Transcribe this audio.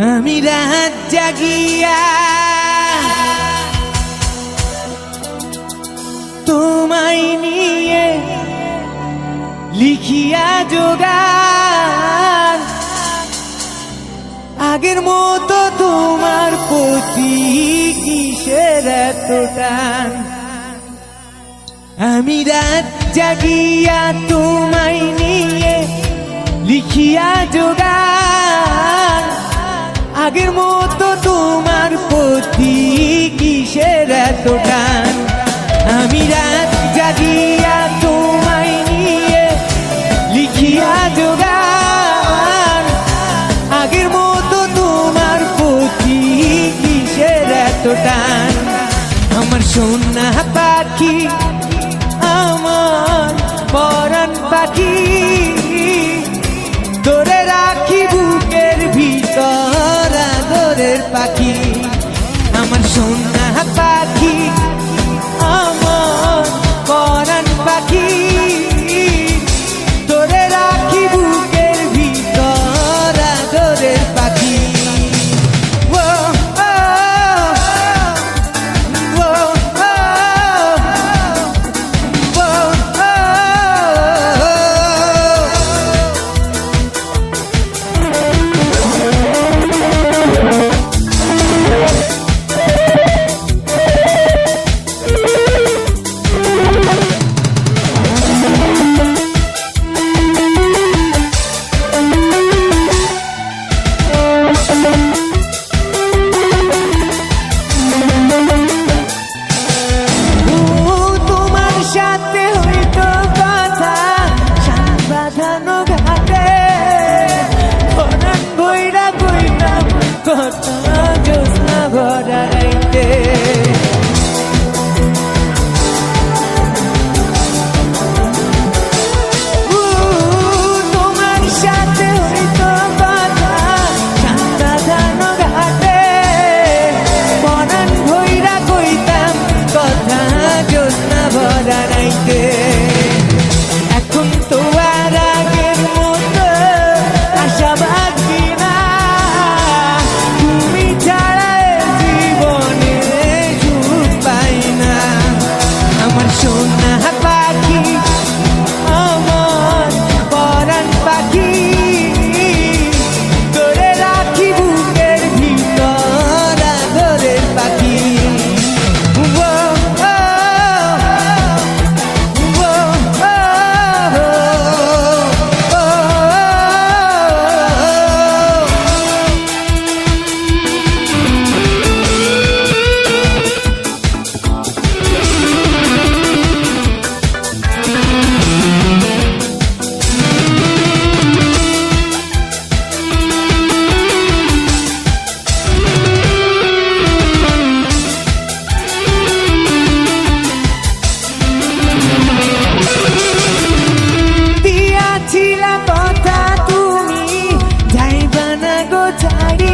আমি রাত জাগিয়া তোমায় নিয়ে লিখিয়া যোগান, আগের মতো তোমার প্রতি কিসের এত টান। আমি রাত জাগিয়া তোমায় নিয়ে লিখিয়া যোগান, আগের মতো তোমার প্রতি কিসের এত টান। আমি রাত জাগিয়া তোমায় নিয়ে লিখিয়া যোগান, আগের মতো তোমার প্রতি কিসের এত টান। আমার সোনা পাখি, আমার পরাণ পাখি, তোরে রাখি বুকের ভিতর আদরের পাখি। আমার সোনা পাখি, আমার পরাণ পাখি, তোরে রাখি বুকের ভিতর আদরের পাখি। এখন তো আর আগের মতো আশাবাদ কিনা, তুমি ছাড়া জীবনে সুখ পাই না। আমার সোনা পাখি, আমার পরাণ পাখি, তোরে রাখি বুকের ভিতর আদরের পাখি। দিয়াছিলা কথা তুমি যাইবা না গো ছাড়ি,